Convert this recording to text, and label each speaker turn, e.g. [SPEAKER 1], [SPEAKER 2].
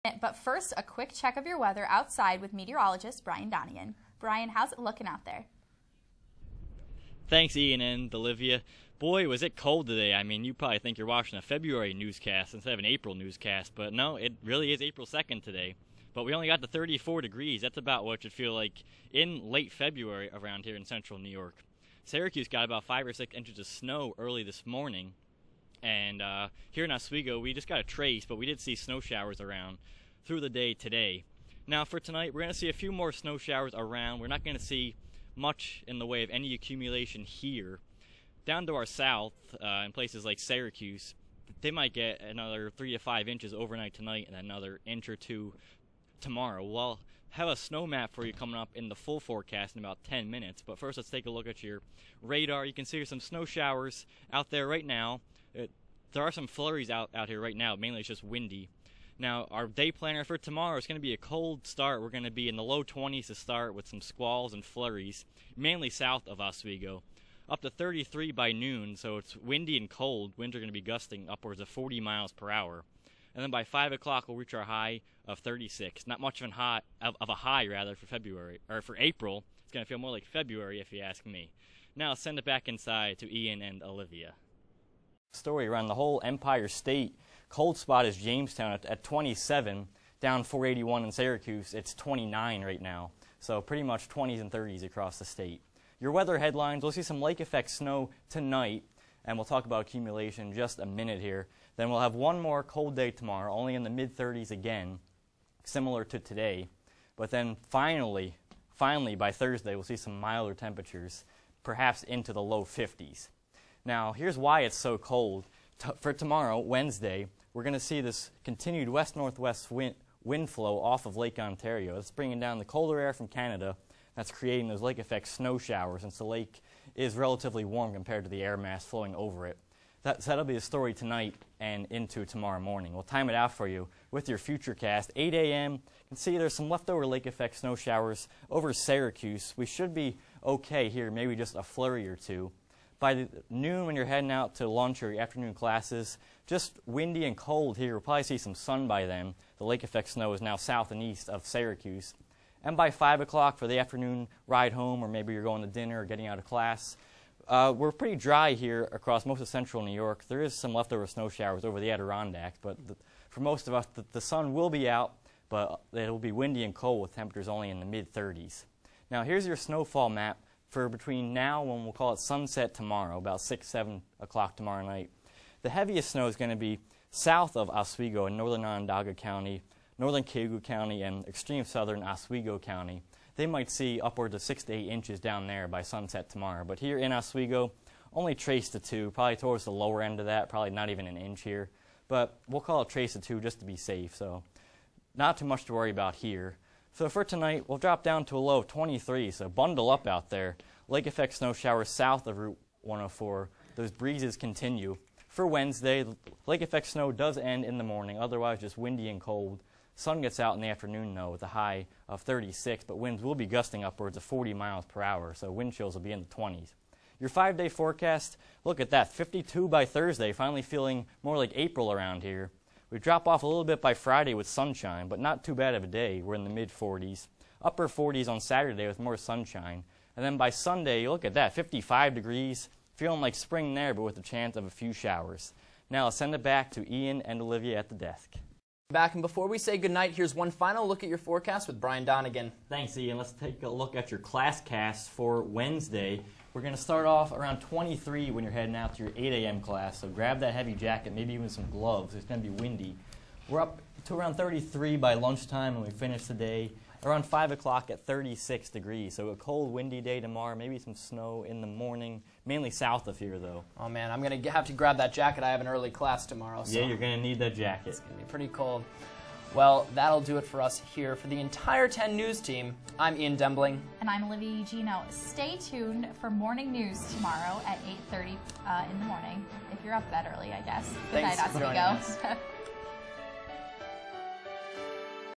[SPEAKER 1] But first, a quick check of your weather outside with meteorologist Brian Donegan. Brian, how's it looking out there?
[SPEAKER 2] Thanks, Ian and Olivia. Boy, was it cold today. I mean, you probably think you're watching a February newscast instead of an April newscast, but no, it really is April 2nd today. But we only got to 34 degrees. That's about what it should feel like in late February around here in central New York. Syracuse got about 5 or 6 inches of snow early this morning. And here in Oswego, we just got a trace, but we did see snow showers around through the day today. Now for tonight, we're going to see a few more snow showers around. We're not going to see much in the way of any accumulation here. Down to our south, in places like Syracuse, they might get another 3 to 5 inches overnight tonight and another inch or two tomorrow. We'll have a snow map for you coming up in the full forecast in about 10 minutes. But first, let's take a look at your radar. You can see there's some snow showers out there right now. There are some flurries out here right now. Mainly it's just windy. Now, our day planner for tomorrow is going to be a cold start. We're going to be in the low 20s to start with some squalls and flurries, mainly south of Oswego. Up to 33 by noon, so it's windy and cold. Winds are going to be gusting upwards of 40 miles per hour. And then by 5 o'clock, we'll reach our high of 36. Not much of a high for February, or for April. It's going to feel more like February if you ask me. Now, send it back inside to Ian and Olivia. Story around the whole Empire State. Cold spot is Jamestown at 27, down 481 in Syracuse. It's 29 right now, so pretty much 20s and 30s across the state. Your weather headlines, we'll see some lake effect snow tonight, and we'll talk about accumulation in just a minute here. Then we'll have one more cold day tomorrow, only in the mid-30s again, similar to today. But then finally by Thursday, we'll see some milder temperatures, perhaps into the low 50s. Now, here's why it's so cold. For tomorrow, Wednesday, we're going to see this continued west-northwest wind flow off of Lake Ontario. It's bringing down the colder air from Canada. That's creating those lake effect snow showers, since the lake is relatively warm compared to the air mass flowing over it. That'll be the story tonight and into tomorrow morning. We'll time it out for you with your Futurecast. 8 a.m. You can see there's some leftover lake effect snow showers over Syracuse. We should be okay here, maybe just a flurry or two. By noon, when you're heading out to lunch or your afternoon classes, just windy and cold here. We'll probably see some sun by then. The lake effect snow is now south and east of Syracuse. And by 5 o'clock for the afternoon ride home, or maybe you're going to dinner or getting out of class, we're pretty dry here across most of central New York. There is some leftover snow showers over the Adirondacks, but for most of us, the sun will be out, but it will be windy and cold with temperatures only in the mid-30s. Now, here's your snowfall map for between now and we'll call it sunset tomorrow, about 6, 7 o'clock tomorrow night. The heaviest snow is going to be south of Oswego in northern Onondaga County, northern Cayuga County, and extreme southern Oswego County. They might see upwards of 6 to 8 inches down there by sunset tomorrow. But here in Oswego, only trace to 2, probably towards the lower end of that, probably not even an inch here. But we'll call it trace to 2 just to be safe, so not too much to worry about here. So for tonight, we'll drop down to a low of 23, so bundle up out there. Lake effect snow showers south of Route 104. Those breezes continue. For Wednesday, lake effect snow does end in the morning, otherwise just windy and cold. Sun gets out in the afternoon, though, with a high of 36, but winds will be gusting upwards of 40 miles per hour, so wind chills will be in the 20s. Your 5-day forecast, look at that, 52 by Thursday, finally feeling more like April around here. We drop off a little bit by Friday with sunshine, but not too bad of a day. We're in the mid-40s. Upper 40s on Saturday with more sunshine. And then by Sunday, look at that, 55 degrees. Feeling like spring there, but with a chance of a few showers. Now I'll send it back to Ian and Olivia at the desk.
[SPEAKER 3] Back, and before we say goodnight, here's one final look at your forecast with Brian Donegan.
[SPEAKER 2] Thanks, Ian. Let's take a look at your class cast for Wednesday. We're going to start off around 23 when you're heading out to your 8 a.m. class, so grab that heavy jacket, maybe even some gloves. It's going to be windy. We're up to around 33 by lunchtime when we finish the day. Around 5 o'clock at 36 degrees, so a cold, windy day tomorrow, maybe some snow in the morning, mainly south of here, though.
[SPEAKER 3] Oh, man, I'm going to have to grab that jacket. I have an early class tomorrow. So
[SPEAKER 2] yeah, you're going to need that jacket.
[SPEAKER 3] It's going to be pretty cold. Well, that'll do it for us here. For the entire 10 News team, I'm Ian Dembling.
[SPEAKER 1] And I'm Olivia Eugenio. Stay tuned for morning news tomorrow at 8:30 in the morning, if you're up that early, I guess. Good night, Oswego.